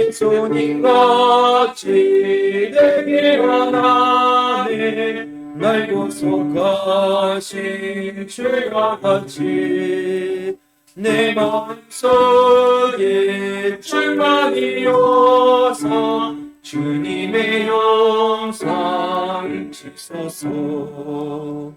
예수님같이 되게 하나님 날 구속하신 주와 같이 내 마음속에 충만이어서 주님의 영상 지소서.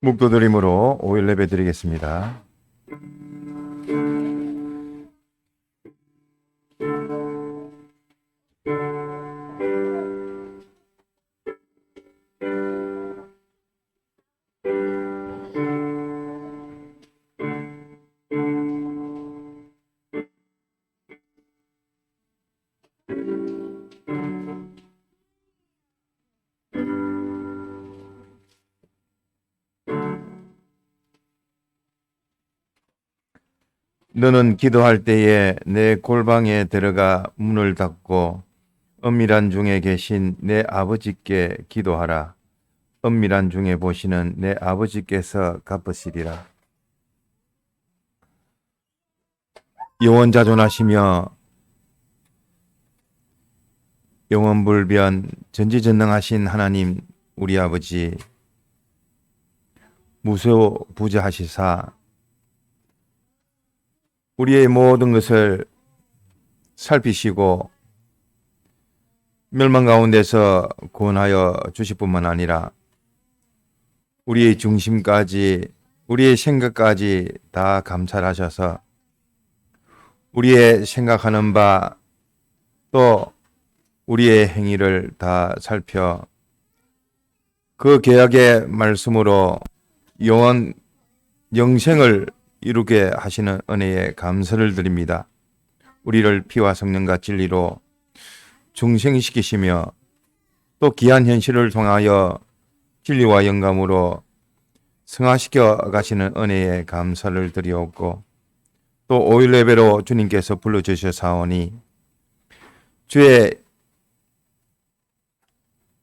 묵도드림으로 오일 예배 드리겠습니다. 너는 기도할 때에 내 골방에 들어가 문을 닫고 은밀한 중에 계신 내 아버지께 기도하라. 은밀한 중에 보시는 내 아버지께서 갚으시리라. 영원자존하시며 영원불변 전지전능하신 하나님 우리 아버지, 무소부재하시사 우리의 모든 것을 살피시고 멸망 가운데서 구원하여 주실 뿐만 아니라 우리의 중심까지, 우리의 생각까지 다 감찰하셔서 우리의 생각하는 바 또 우리의 행위를 다 살펴 그 계약의 말씀으로 영생을 이루게 하시는 은혜에 감사를 드립니다. 우리를 피와 성령과 진리로 중생시키시며 또 귀한 현실을 통하여 진리와 영감으로 승화시켜 가시는 은혜에 감사를 드리옵고, 또 오일 예배로 주님께서 불러주셔사오니 주의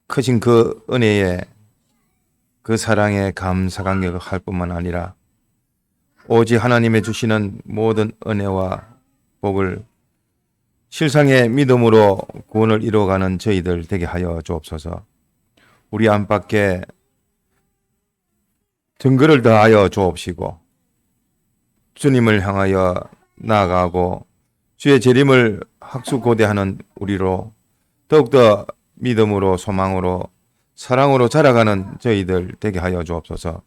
크신 그 은혜에, 그 사랑에 감사 감격을 할 뿐만 아니라 오직 하나님의 주시는 모든 은혜와 복을 실상의 믿음으로 구원을 이루어가는 저희들 되게 하여 주옵소서. 우리 안팎에 증거를 더하여 주옵시고 주님을 향하여 나아가고 주의 재림을 학수고대하는 우리로 더욱더 믿음으로, 소망으로, 사랑으로 자라가는 저희들 되게 하여 주옵소서.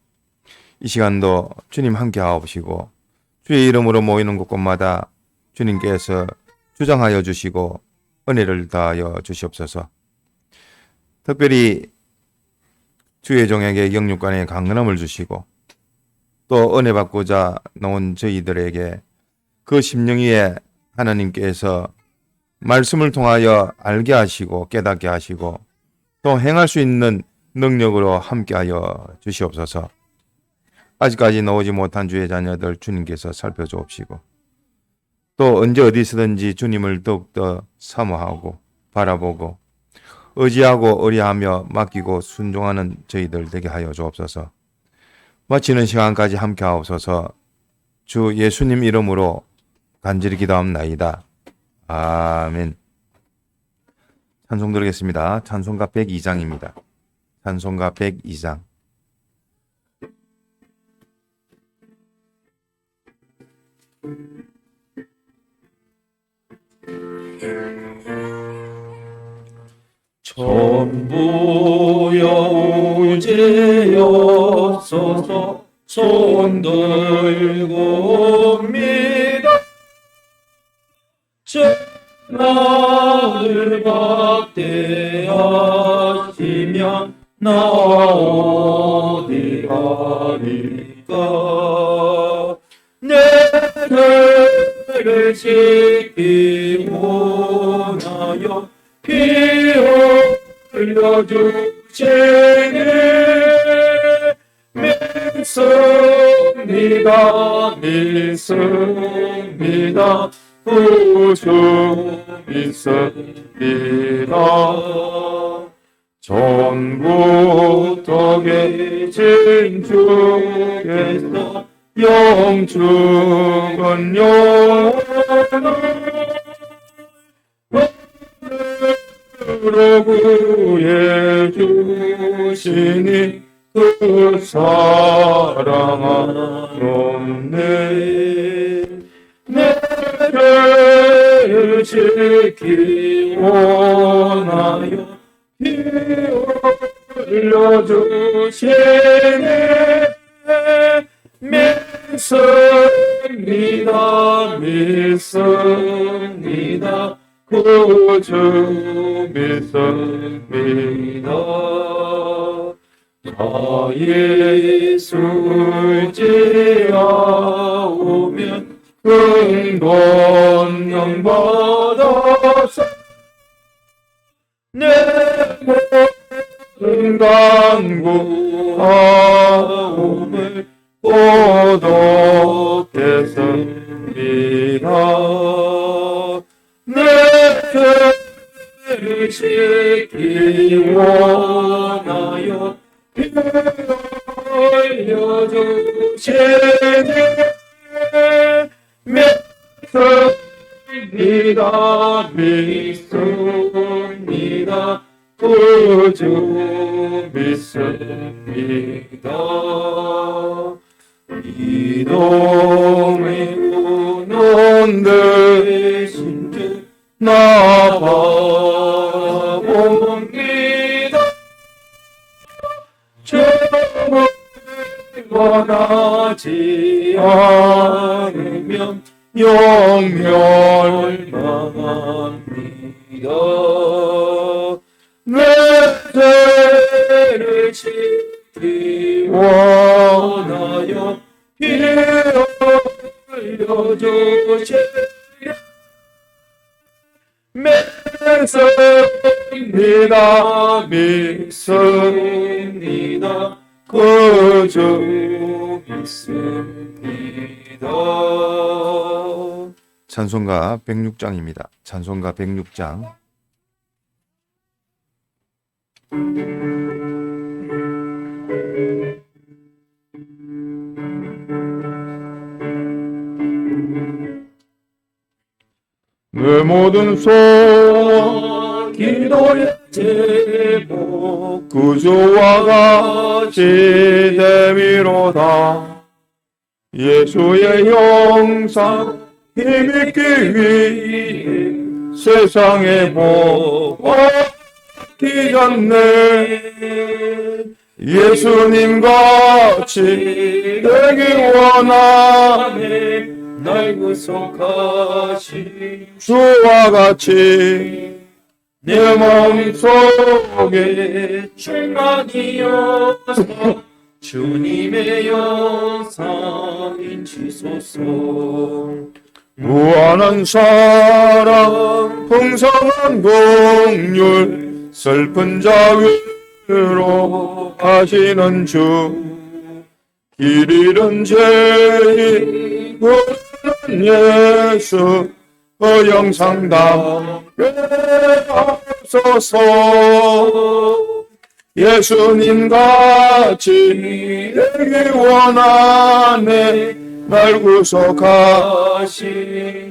이 시간도 주님 함께 하옵시고 주의 이름으로 모이는 곳곳마다 주님께서 주장하여 주시고 은혜를 다하여 주시옵소서. 특별히 주의 종에게 영육간의 강건함을 주시고 또 은혜 받고자 나온 저희들에게 그 심령 위에 하나님께서 말씀을 통하여 알게 하시고 깨닫게 하시고 또 행할 수 있는 능력으로 함께하여 주시옵소서. 아직까지 나오지 못한 주의 자녀들 주님께서 살펴주옵시고 또 언제 어디서든지 주님을 더욱더 사모하고 바라보고 의지하고 의뢰하며 맡기고 순종하는 저희들 되게 하여 주옵소서. 마치는 시간까지 함께 하옵소서. 주 예수님 이름으로 간절히 기도합나이다. 아멘. 찬송 드리겠습니다. 찬송가 102장입니다. 찬송가 102장. 전부여 우제였소서 손 들고 옵니다. 나를 박대하시면 나 어디 가리까. 내를 지키고 나여 피 흘려주시네. 믿습니다 믿습니다 구주 믿습니다. 전부터 계신 주께서 영축은 영원으로 구해 주시니 그 사랑하옵네. 내를 지키고 나여 피 흘려주시네. 믿습니다 믿습니다 구주 믿습니다. 나 예수 의지하오면 근권령 받아서 내 모든 간구하옴을 고독했습니다. 내 죄를 지키고 나여 피 흘려주시네. 믿습니다 믿습니다 구주 믿습니다. 이동의 운원 되신 주 나 바라봅니다. 죄를 원하지 않으면 영멸망합니다. 내 죄를 지키고 나여 피 흘려주시네. 믿습니다 믿습니다 구주 믿습니다. 찬송가 106장입니다. 찬송가 106장. 내 모든 소원 기도의 제목 구주와 같이 되미로다. 예수의 형상 힘입기 위해 세상의 복과 기졌네. 예수님 같이 되기 원하네. 날 구속하신 주와 같이 내 마음속에 충만이어서 주님의 영상 인치소서. 무한한 사랑 풍성한 공률 슬픈 자위로 하시는 주. 길 잃은 죄인 부르는 예수 그 영상답게 하소서. 예수님 같이 되기 원하네. 날 구속하신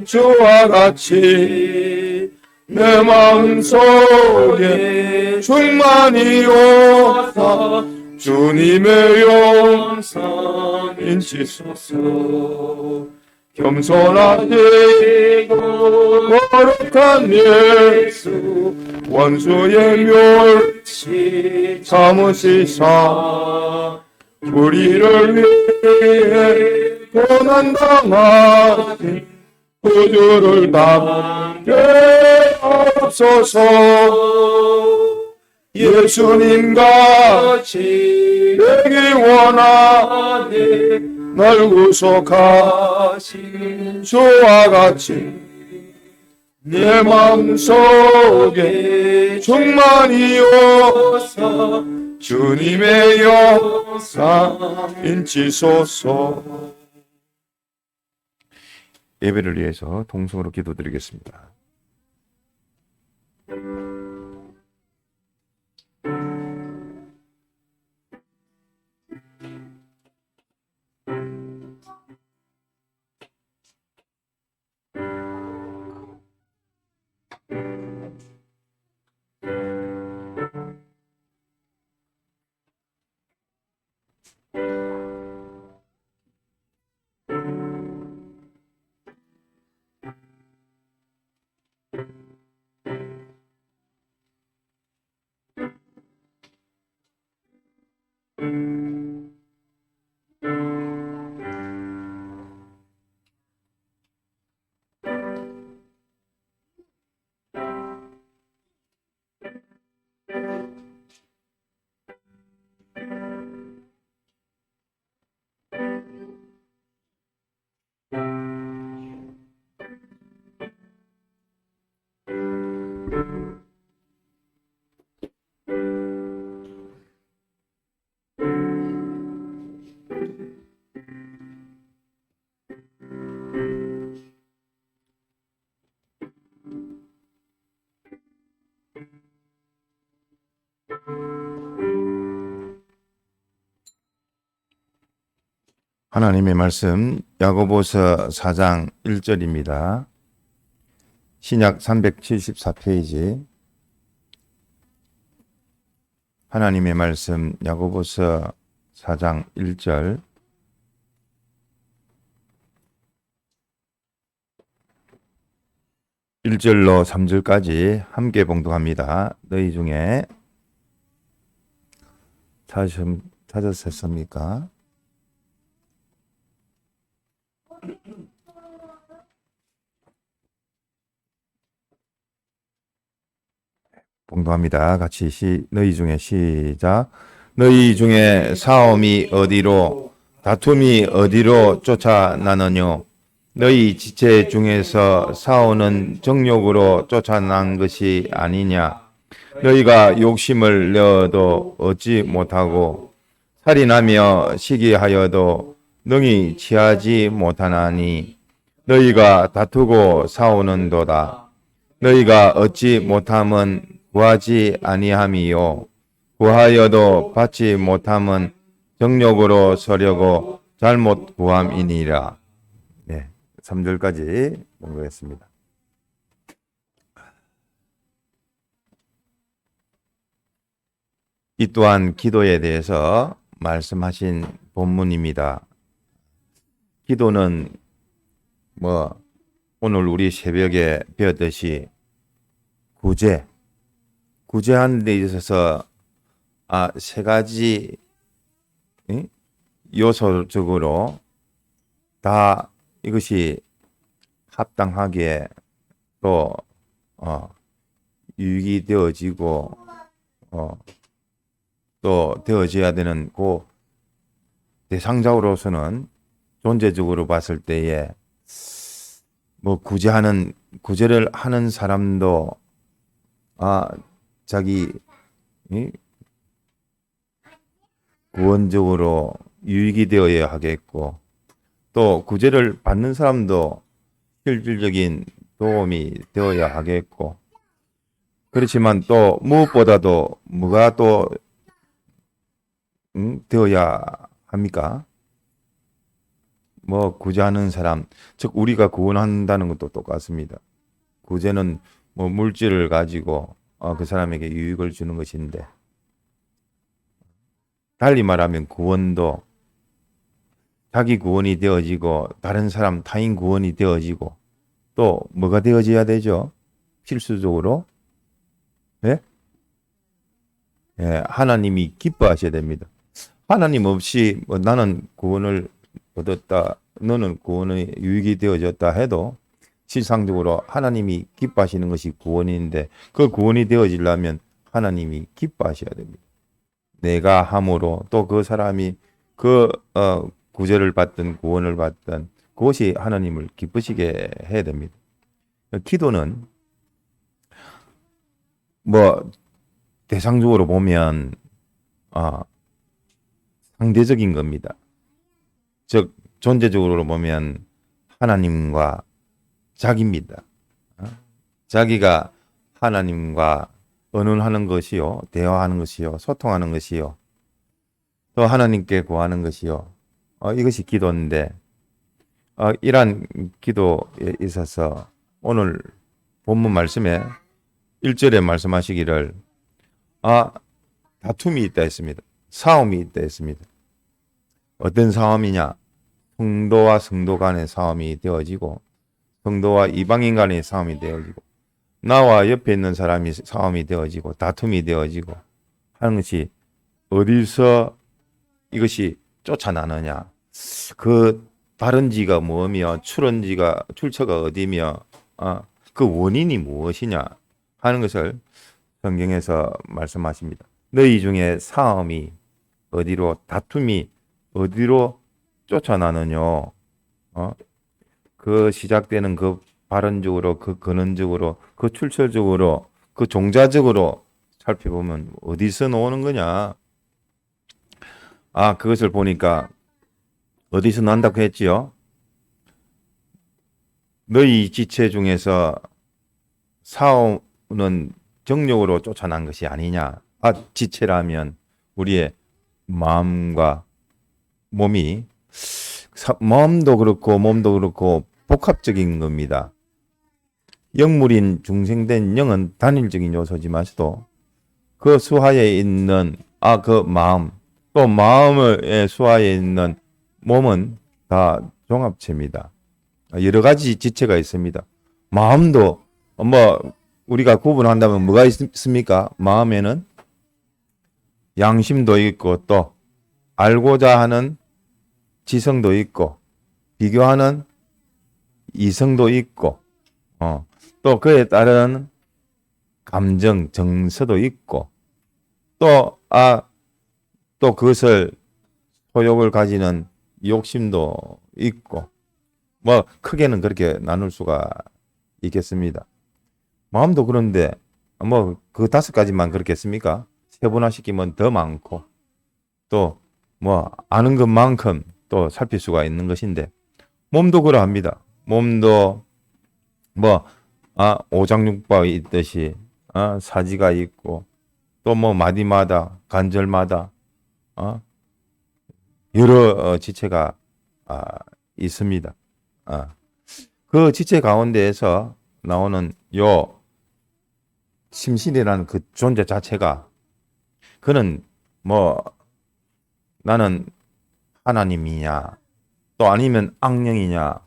주와 같이 내 마음속에 충만히 오사 주님의 영상 인치소서. 겸손하시고 거룩한 예수 원수의 멸치 참으시사 우리를 위해 고난당하신 구주를 담게 하옵소서. 예수님 같이 되기 원하네. 날 구속하신 주와 같이 내 마음속에 충만히 오사 주님의 영상 인치소서. 예배를 위해서 동성으로 기도드리겠습니다. 하나님의 말씀 야고보서 4장 1절입니다. 신약 374페이지 하나님의 말씀 야고보서 4장 1절. 일절로 3절까지 함께 봉독합니다. 너희 중에 찾으셨습니까? 봉독합니다. 같이 너희 중에 시작. 너희 중에 싸움이 어디로 다툼이 어디로 쫓아나느뇨? 너희 지체 중에서 싸우는 정욕으로 쫓아난 것이 아니냐? 너희가 욕심을 내어도 얻지 못하고 살인하며 시기하여도 능히 취하지 못하나니 너희가 다투고 싸우는도다. 너희가 얻지 못함은 구하지 아니함이요 구하여도 받지 못함은 정욕으로 서려고 잘못 구함이니라. 네, 3절까지 공부했습니다. 이 또한 기도에 대해서 말씀하신 본문입니다. 기도는 오늘 우리 새벽에 배웠듯이 구제하는 데 있어서 세 가지 요소적으로 다 이것이 합당하게 또 유익이 되어지고 또 되어져야 되는 그 대상자로서는 존재적으로 봤을 때에 구제를 하는 사람도 자기 구원적으로 유익이 되어야 하겠고 또 구제를 받는 사람도 실질적인 도움이 되어야 하겠고 그렇지만 또 무엇보다도 뭐가 또 되어야 합니까? 뭐 구제하는 사람, 즉 우리가 구원한다는 것도 똑같습니다. 구제는 뭐 물질을 가지고 그 사람에게 유익을 주는 것인데, 달리 말하면 구원도 자기 구원이 되어지고 다른 사람 타인 구원이 되어지고 또 뭐가 되어져야 되죠? 필수적으로 예? 예, 하나님이 기뻐하셔야 됩니다. 하나님 없이 뭐 나는 구원을 얻었다, 너는 구원의 유익이 되어졌다 해도 실상적으로 하나님이 기뻐하시는 것이 구원인데 그 구원이 되어지려면 하나님이 기뻐하셔야 됩니다. 내가 함으로 또 그 사람이 그 구제를 받든 구원을 받든 그것이 하나님을 기쁘시게 해야 됩니다. 기도는 뭐 대상적으로 보면 상대적인 겁니다. 즉 존재적으로 보면 하나님과 자기입니다. 자기가 하나님과 언언하는 것이요, 대화하는 것이요, 소통하는 것이요, 또 하나님께 구하는 것이요, 이것이 기도인데 이러한 기도에 있어서 오늘 본문 말씀에 1절에 말씀하시기를 다툼이 있다 했습니다. 싸움이 있다 했습니다. 어떤 싸움이냐? 성도와 성도 간의 싸움이 되어지고 성도와 이방인 간의 싸움이 되어지고 나와 옆에 있는 사람이 싸움이 되어지고 다툼이 되어지고 하는 것이 어디서 이것이 쫓아나느냐? 그 발원지가 뭐며 출처가 어디며 그 원인이 무엇이냐 하는 것을 성경에서 말씀하십니다. 너희 중에 싸움이 어디로, 다툼이 어디로 쫓아나느냐? 그 시작되는 그 발언적으로, 그 근원적으로, 그 출처적으로, 그 종자적으로 살펴보면 어디서 나오는 거냐? 그것을 보니까 어디서 난다고 했지요? 너희 지체 중에서 싸움은 정욕으로 쫓아난 것이 아니냐? 지체라면 우리의 마음과 몸이 마음도 그렇고 몸도 그렇고 복합적인 겁니다. 영물인 중생된 영은 단일적인 요소지만서도 그 수하에 있는 그 마음, 또 마음의 수하에 있는 몸은 다 종합체입니다. 여러 가지 지체가 있습니다. 마음도 뭐 우리가 구분한다면 뭐가 있습니까? 마음에는 양심도 있고 또 알고자 하는 지성도 있고 비교하는 이성도 있고 또 그에 따른 감정, 정서도 있고 또 그것을 소욕을 가지는 욕심도 있고 뭐 크게는 그렇게 나눌 수가 있겠습니다. 마음도 그런데 뭐 그 5가지만 그렇겠습니까? 세분화시키면 더 많고 또 뭐 아는 것만큼 또 살필 수가 있는 것인데 몸도 그러합니다. 몸도 뭐 오장육부가 있듯이 사지가 있고 또 뭐 마디마다 관절마다 여러 지체가 있습니다. 그 지체 가운데에서 나오는 요 심신이라는 그 존재 자체가 그는 뭐 나는 하나님이냐 또 아니면 악령이냐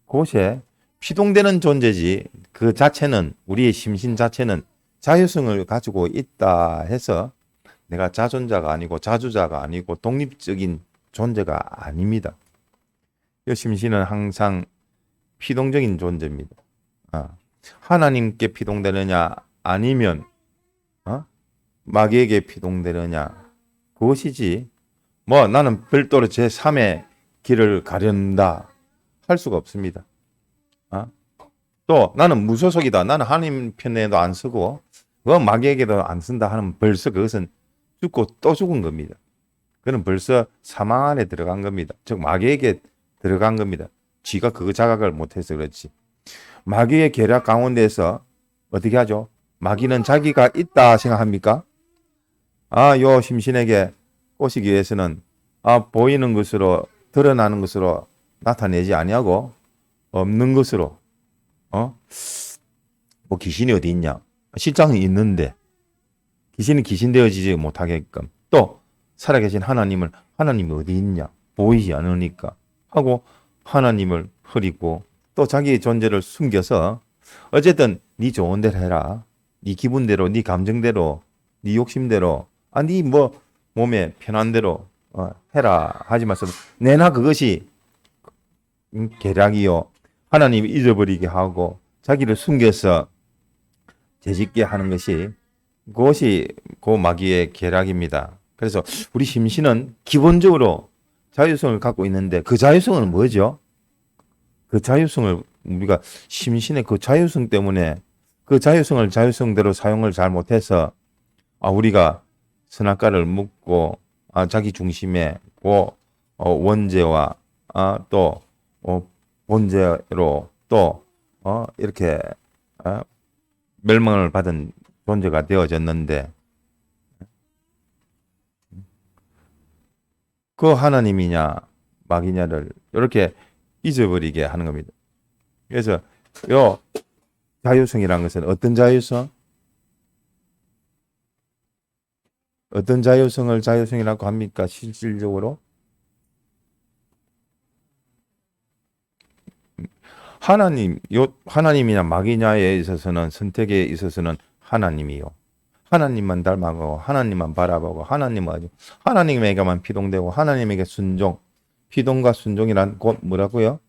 그것에 피동되는 존재지 그 자체는 우리의 심신 자체는 자유성을 가지고 있다 해서 내가 자존자가 아니고 자주자가 아니고 독립적인 존재가 아닙니다. 이 심신은 항상 피동적인 존재입니다. 하나님께 피동되느냐 아니면 마귀에게 피동되느냐 그것이지 뭐 나는 별도로 제3의 길을 가련다 할 수가 없습니다. 또 나는 무소속이다. 나는 하나님 편에도 안 쓰고 마귀에게도 안 쓴다 하면 벌써 그것은 죽고 또 죽은 겁니다. 그는 벌써 사망 안에 들어간 겁니다. 즉 마귀에게 들어간 겁니다. 쥐가 그 자각을 못해서 그렇지. 마귀의 계략 가운데서 어떻게 하죠? 마귀는 자기가 있다 생각합니까? 요 심신에게 꼬시기 위해서는 보이는 것으로 드러나는 것으로 나타내지 아니하고 없는 것으로 뭐 귀신이 어디 있냐? 실장은 있는데 귀신이 귀신 되어지지 못하게끔 또 살아계신 하나님이 어디 있냐? 보이지 않으니까 하고 하나님을 흐리고 또 자기의 존재를 숨겨서 어쨌든 네 좋은 대로 해라. 네 기분대로, 네 감정대로, 네 욕심대로, 네 뭐 몸에 편한 대로 해라 하지 마서 내나 그것이 계략이요. 하나님 잊어버리게 하고 자기를 숨겨서 죄짓게 하는 것이 그것이 그 마귀의 계략입니다. 그래서 우리 심신은 기본적으로 자유성을 갖고 있는데 그 자유성은 뭐죠? 그 자유성을 우리가 심신의 그 자유성 때문에 그 자유성을 자유성대로 사용을 잘 못해서 우리가 선악과를 묻고 자기 중심의 원죄와 또 본죄로 또 이렇게 멸망을 받은 존재가 되어졌는데 그 하나님이냐 마귀냐를 이렇게 잊어버리게 하는 겁니다. 그래서 요 자유성이라는 것은 어떤 자유성? 어떤 자유성을 자유성이라고 합니까? 실질적으로 하나님이냐 마귀냐에 있어서는 선택에 있어서는 하나님이요. 하나님만 닮아가고 하나님만 바라보고 하나님에게만 피동되고 하나님에게 순종. 피동과 순종이란 곧 뭐라고요?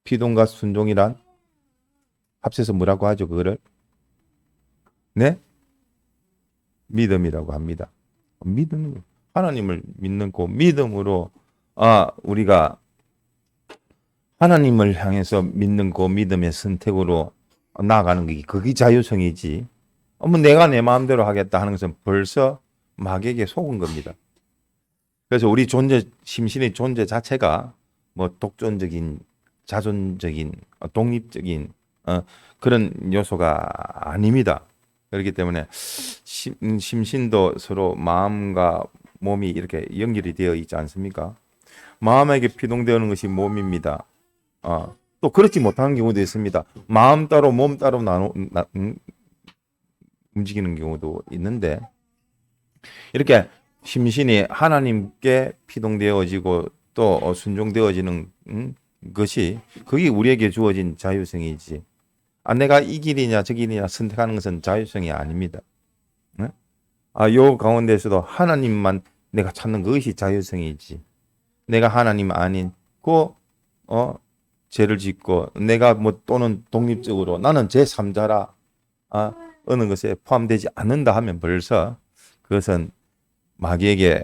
피동과 순종이란 합쳐서 뭐라고 하죠? 그거를 네? 믿음이라고 합니다. 믿음, 하나님을 믿는 그 믿음으로 우리가 하나님을 향해서 믿는 그 믿음의 선택으로 나아가는 게 그게 자유성이지. 내가 내 마음대로 하겠다 하는 것은 벌써 마귀에게 속은 겁니다. 그래서 우리 심신의 존재 자체가 뭐 독존적인, 자존적인, 독립적인 그런 요소가 아닙니다. 그렇기 때문에 심신도 서로 마음과 몸이 이렇게 연결이 되어 있지 않습니까? 마음에게 피동되는 것이 몸입니다. 또 그렇지 못하는 경우도 있습니다. 마음 따로 몸 따로 움직이는 경우도 있는데 이렇게 심신이 하나님께 피동되어지고 또 순종되어지는 것이 그게 우리에게 주어진 자유성이지. 내가 이 길이냐 저 길이냐 선택하는 것은 자유성이 아닙니다. 요 가운데서도 하나님만 내가 찾는 것이 자유성이지. 내가 하나님 아닌 죄를 짓고 내가 또는 독립적으로 나는 제3자라 어느 것에 포함되지 않는다 하면 벌써 그것은 마귀에게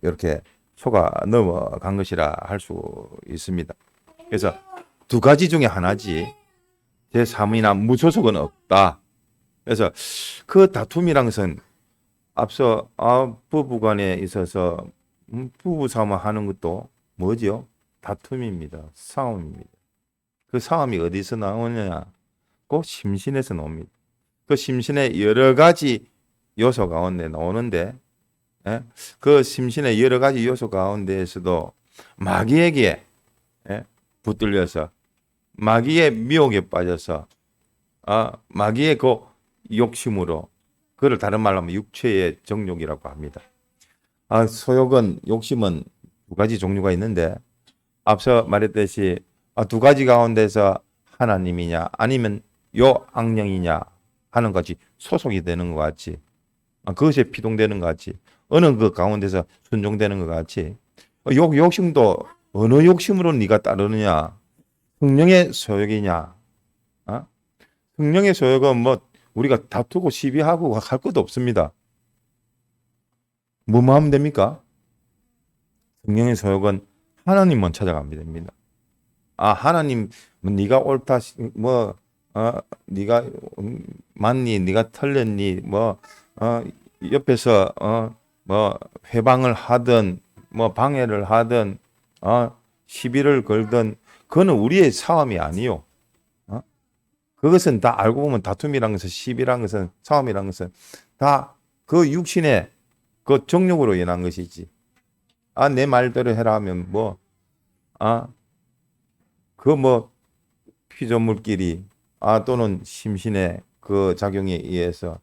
이렇게 속아 넘어간 것이라 할 수 있습니다. 그래서 두 가지 중에 하나지 제3이나 무소속은 없다. 그래서 그 다툼이란 것은 앞서 부부간에 있어서 부부싸움 하는 것도 뭐죠? 다툼입니다. 싸움입니다. 그 싸움이 어디서 나오느냐? 그 심신에서 나옵니다. 그 심신의 여러 가지 요소 가운데 나오는데 그 심신의 여러 가지 요소 가운데에서도 마귀에게 붙들려서 마귀의 미혹에 빠져서 마귀의 그 욕심으로 그를 다른 말로 하면 육체의 정욕이라고 합니다. 소욕은 욕심은 두 가지 종류가 있는데 앞서 말했듯이 두 가지 가운데서 하나님이냐 아니면 요 악령이냐 하는 것이 소속이 되는 것 같이 그것에 피동되는 것 같이 어느 그 가운데서 순종되는 것 같이 욕심도 어느 욕심으로 네가 따르느냐 성령의 소욕이냐 성령의 소욕은 우리가 다투고 시비하고 할 것도 없습니다. 뭐만 하면 됩니까? 성령의 소욕은 하나님만 찾아가면 됩니다. 하나님 네가 옳다 네가 맞니 네가 틀렸니 옆에서 회방을 하든 방해를 하든 시비를 걸든 그거는 우리의 싸움이 아니요. 그것은 다 알고 보면 다툼이란 것은 시비란 것은 싸움이란 것은 다 그 육신의 그 정욕으로 인한 것이지. 내 말대로 해라 하면 그 피조물끼리 또는 심신의 그 작용에 의해서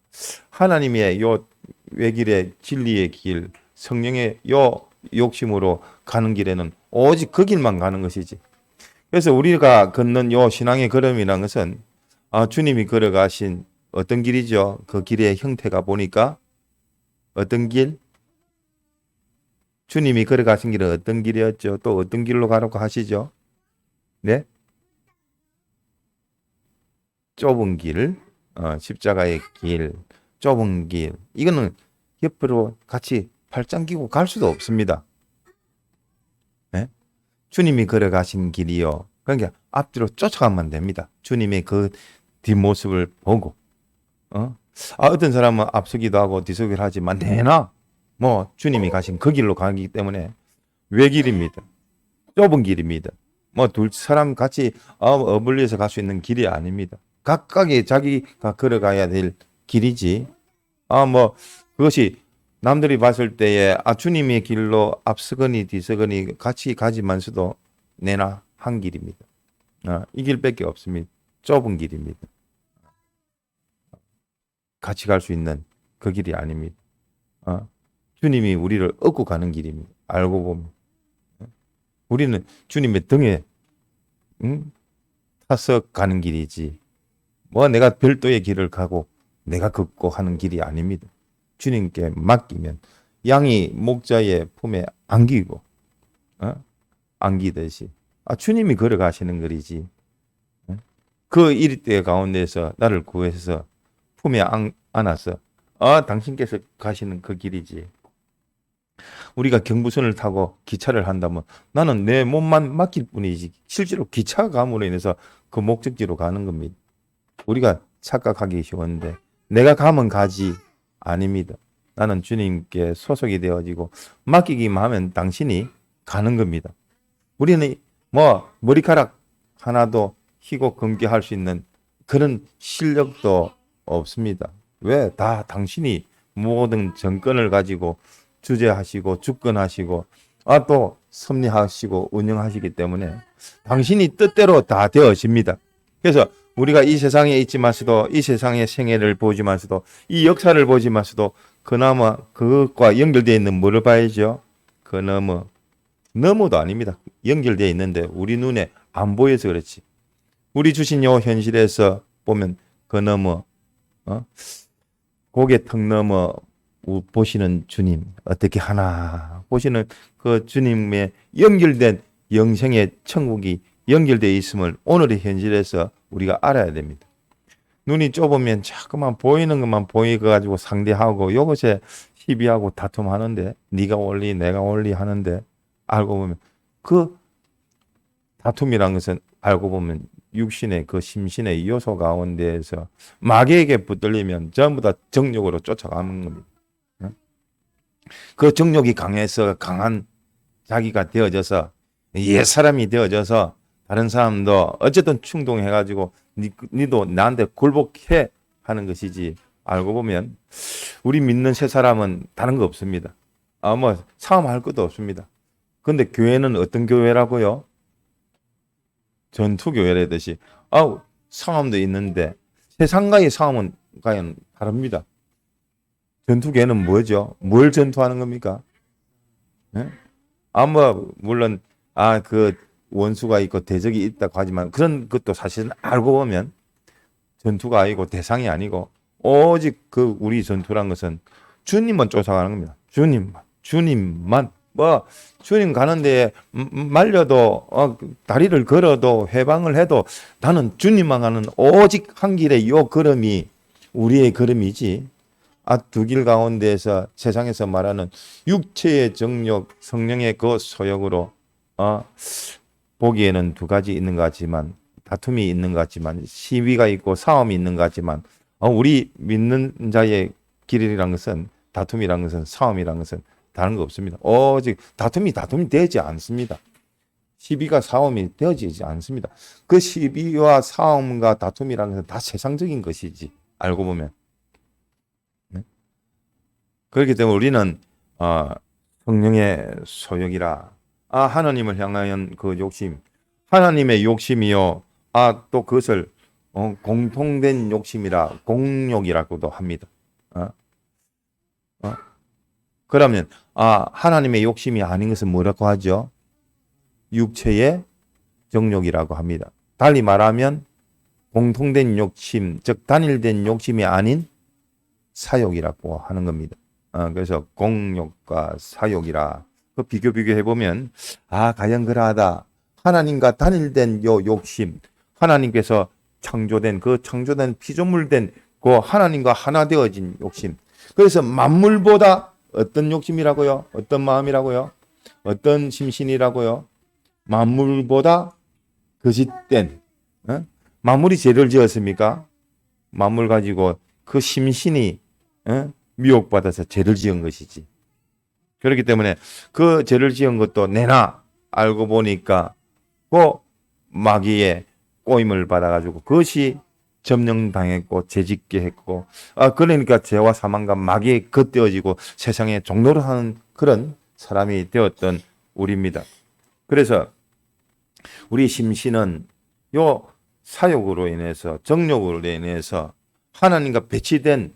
하나님의 요 외길의 진리의 길, 성령의 요 욕심으로 가는 길에는 오직 그 길만 가는 것이지. 그래서 우리가 걷는 요 신앙의 걸음이라는 것은 주님이 걸어가신 어떤 길이죠? 그 길의 형태가 보니까 어떤 길? 주님이 걸어가신 길은 어떤 길이었죠? 또 어떤 길로 가라고 하시죠? 네? 좁은 길, 십자가의 길, 좁은 길. 이거는 옆으로 같이 발짱 끼고 갈 수도 없습니다. 네? 주님이 걸어가신 길이요. 그러니까 앞뒤로 쫓아가면 됩니다. 주님의 그 뒷모습을 보고. 어떤 사람은 앞서기도 하고 뒤서기를 하지만 내나 주님이 가신 그 길로 가기 때문에 외길입니다. 좁은 길입니다. 둘 사람 같이 어울려서 갈 수 있는 길이 아닙니다. 각각의 자기가 걸어가야 될 길이지. 그것이 남들이 봤을 때에 주님의 길로 앞서거니 뒤서거니 같이 가지만서도 내나 한 길입니다. 이 길밖에 없습니다. 좁은 길입니다. 같이 갈 수 있는 그 길이 아닙니다. 주님이 우리를 얻고 가는 길입니다. 알고 보면. 우리는 주님의 등에 타서 가는 길이지. 내가 별도의 길을 가고 내가 걷고 하는 길이 아닙니다. 주님께 맡기면 양이 목자의 품에 안기고 안기듯이 주님이 걸어가시는 거리지. 그 일대 가운데서 나를 구해서 품에 안아서 당신께서 가시는 그 길이지. 우리가 경부선을 타고 기차를 한다면 나는 내 몸만 맡길 뿐이지 실제로 기차가 감으로 인해서 그 목적지로 가는 겁니다. 우리가 착각하기 쉬운데 내가 가면 가지 아닙니다. 나는 주님께 소속이 되어지고 맡기기만 하면 당신이 가는 겁니다. 우리는 머리카락 하나도 희고 검게 할 수 있는 그런 실력도 없습니다. 왜? 다 당신이 모든 정권을 가지고 주재하시고 주권하시고 또 섭리하시고 운영하시기 때문에 당신이 뜻대로 다 되어집니다. 그래서 우리가 이 세상에 있지만서도 이 세상의 생애를 보지만서도 이 역사를 보지만서도 그나마 그것과 연결되어 있는 뭐를 봐야죠? 그 너무도 아닙니다. 연결되어 있는데 우리 눈에 안 보여서 그렇지. 우리 주신 요 현실에서 보면 그 고개 턱 넘어 보시는 주님 어떻게 하나 보시는 그 주님의 연결된 영생의 천국이 연결되어 있음을 오늘의 현실에서 우리가 알아야 됩니다. 눈이 좁으면 자꾸만 보이는 것만 보이가지고 상대하고 이것에 시비하고 다툼하는데 네가 옳리 내가 옳리 하는데 알고 보면 그 다툼이란 것은 알고 보면 육신의 그 심신의 요소 가운데에서 마귀에게 붙들리면 전부 다 정욕으로 쫓아가는 겁니다. 그 정욕이 강해서 강한 자기가 되어져서 옛사람이 되어져서 다른 사람도 어쨌든 충동해가지고 니도 나한테 굴복해 하는 것이지. 알고 보면 우리 믿는 새 사람은 다른 거 없습니다. 싸움할 것도 없습니다. 근데 교회는 어떤 교회라고요? 전투교회라듯이 싸움도 있는데 세상과의 싸움은 과연 다릅니다. 전투교회는 뭐죠? 뭘 전투하는 겁니까? 네? 물론 그 원수가 있고 대적이 있다고 하지만 그런 것도 사실은 알고 보면 전투가 아니고 대상이 아니고 오직 그 우리 전투란 것은 주님만 쫓아가는 겁니다. 주님만 주님 가는데 말려도 다리를 걸어도 회방을 해도 나는 주님만 가는 오직 한 길의 요 걸음이 우리의 걸음이지. 두 길 가운데에서 세상에서 말하는 육체의 정욕, 성령의 그 소욕으로 보기에는 두 가지 있는 것 같지만 다툼이 있는 것 같지만 시비가 있고 싸움이 있는 것 같지만 우리 믿는 자의 길이란 것은 다툼이란 것은 싸움이란 것은 다른 거 없습니다. 오직 다툼이 되지 않습니다. 시비가 싸움이 되어지지 않습니다. 그 시비와 싸움과 다툼이란 것은 다 세상적인 것이지. 알고 보면. 네? 그렇기 때문에 우리는 아, 성령의 소욕이라. 하나님을 향한 그 욕심, 하나님의 욕심이요. 또 그것을 공통된 욕심이라 공욕이라고도 합니다. 어? 어? 그러면 하나님의 욕심이 아닌 것은 뭐라고 하죠? 육체의 정욕이라고 합니다. 달리 말하면 공통된 욕심, 즉 단일된 욕심이 아닌 사욕이라고 하는 겁니다. 그래서 공욕과 사욕이라 그 비교해 보면 과연 그러하다. 하나님과 단일된 요 욕심, 하나님께서 창조된 그 창조된 피조물된 그 하나님과 하나 되어진 욕심. 그래서 만물보다 어떤 욕심이라고요? 어떤 마음이라고요? 어떤 심신이라고요? 만물보다 거짓된 만물이 죄를 지었습니까? 만물 가지고 그 심신이 미혹받아서 죄를 지은 것이지. 그렇기 때문에 그 죄를 지은 것도 내나 알고 보니까 그 마귀의 꼬임을 받아가지고 그것이 점령당했고 죄짓게 했고 그러니까 죄와 사망과 마귀에 겉되어지고 세상에 종로를 하는 그런 사람이 되었던 우리입니다. 그래서 우리 심신은 요 사욕으로 인해서 정욕으로 인해서 하나님과 배치된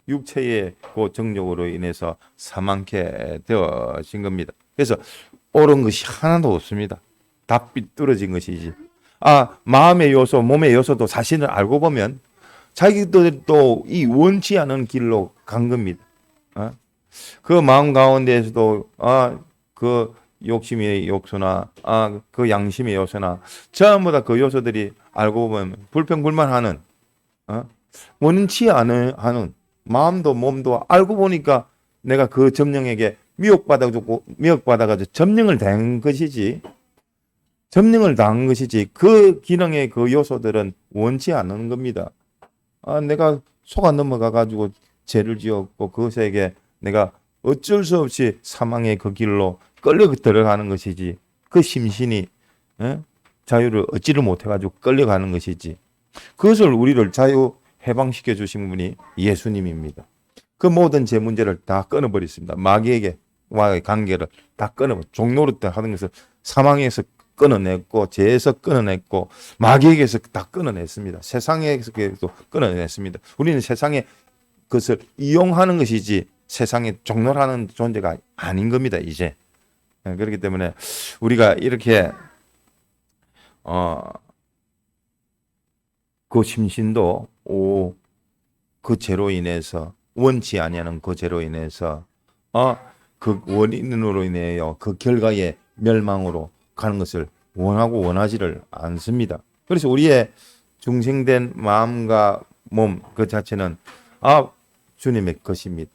육체의 그 정욕으로 인해서 사망케 되어진 겁니다. 그래서 옳은 것이 하나도 없습니다. 다 삐뚤어진 것이지. 마음의 요소, 몸의 요소도 사실을 알고 보면 자기들도 이 원치 않은 길로 간 겁니다. 그 마음 가운데에서도 그 욕심의 요소나 그 양심의 요소나 전부 다 그 요소들이 알고 보면 불평불만하는 원치 않은 마음도 몸도 알고 보니까 내가 그 점령에게 미혹받아가지고 점령을 당한 것이지. 점령을 당한 것이지 그 기능의 그 요소들은 원치 않는 겁니다. 내가 속아 넘어가가지고 죄를 지었고 그것에게 내가 어쩔 수 없이 사망의 그 길로 끌려 들어가는 것이지 그 심신이 자유를 얻지를 못해가지고 끌려가는 것이지 그것을 우리를 자유 해방시켜 주신 분이 예수님입니다. 그 모든 죄 문제를 다 끊어버렸습니다. 마귀에게와의 관계를 다 종노릇 하는 것을 사망에서 끊어냈고 죄에서 끊어냈고 마귀에게서 다 끊어냈습니다. 세상에서도 끊어냈습니다. 우리는 세상의 것을 이용하는 것이지 세상에 종노하는 존재가 아닌 겁니다. 이제 그렇기 때문에 우리가 이렇게 그 심신도 그 죄로 인해서 원치 아니하는 그 죄로 인해서 그 원인으로 인해요 그 결과의 멸망으로 가는 것을 원하고 원하지를 않습니다. 그래서 우리의 중생된 마음과 몸 그 자체는 주님의 것입니다.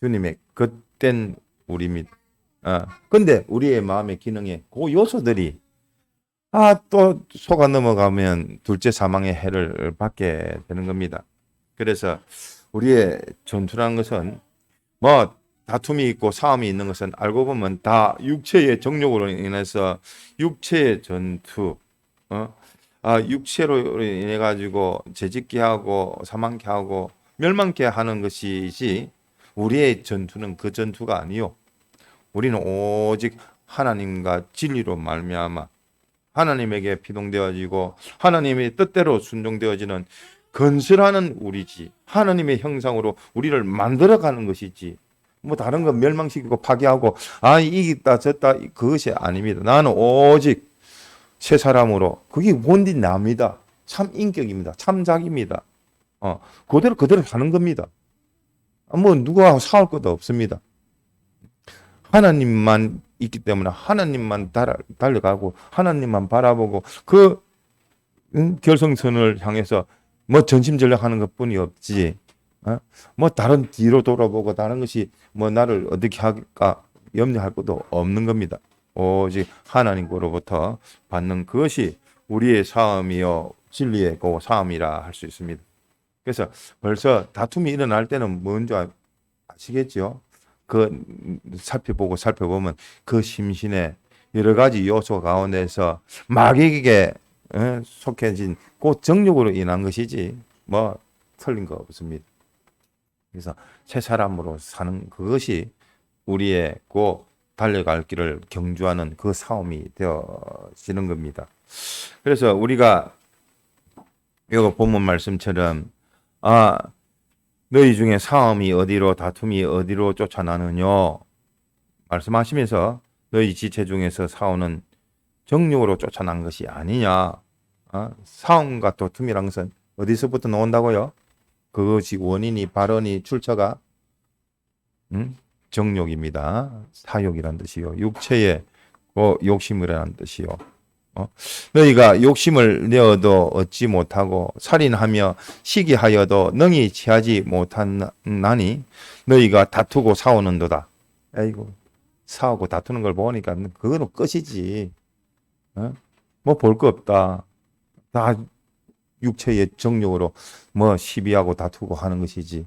주님의 것된 우리입니다. 근데 우리의 마음의 기능에 그 요소들이 또 속아 넘어가면 둘째 사망의 해를 받게 되는 겁니다. 그래서 우리의 전투라는 것은 뭐 다툼이 있고 싸움이 있는 것은 알고 보면 다 육체의 정욕으로 인해서 육체의 전투, 육체로 인해 가지고 죄짓게 하고 사망케 하고 멸망케 하는 것이지 우리의 전투는 그 전투가 아니요. 우리는 오직 하나님과 진리로 말미암아 하나님에게 피동되어지고 하나님의 뜻대로 순종되어지는 건설하는 우리지 하나님의 형상으로 우리를 만들어가는 것이지 뭐 다른 건 멸망시키고 파괴하고 이기다 졌다 그것이 아닙니다. 나는 오직 새 사람으로 그게 본디 납니다. 참 인격입니다. 참 자기입니다. 그대로 사는 겁니다. 뭐 누구하고 싸울 것도 없습니다. 하나님만 있기 때문에 하나님만 달려가고 하나님만 바라보고 그 결승선을 향해서 뭐 전심전력하는 것뿐이 없지. 뭐 다른 뒤로 돌아보고 다른 것이 뭐 나를 어떻게 할까 염려할 것도 없는 겁니다. 오직 하나님으로부터 받는 그것이 우리의 싸움이요 진리의 그 싸움이라 할 수 있습니다. 그래서 벌써 다툼이 일어날 때는 뭔지 아시겠죠? 그 살펴보면 그 심신의 여러 가지 요소 가운데서 마귀에게 속해진 그 정욕으로 인한 것이지 뭐 틀린 거 없습니다. 그래서 새 사람으로 사는 그것이 우리의 그 달려갈 길을 경주하는 그 싸움이 되어지는 겁니다. 그래서 우리가 이거 본문 말씀처럼 너희 중에 싸움이 어디로 다툼이 어디로 쫓아나느냐 말씀하시면서 너희 지체 중에서 싸우는 정욕으로 쫓아난 것이 아니냐. 싸움과 다툼이란 것은 어디서부터 나온다고요? 그것이 원인이 발언이 출처가 정욕입니다. 사욕이란 뜻이요. 육체의 욕심이라는 뜻이요. 너희가 욕심을 내어도 얻지 못하고 살인하며 시기하여도 능히 취하지 못하나니 너희가 다투고 싸우는도다. 아이고, 싸우고 다투는 걸 보니까 그거는 끝이지. 뭐 볼 거 없다. 다 육체의 정욕으로 뭐 시비하고 다투고 하는 것이지.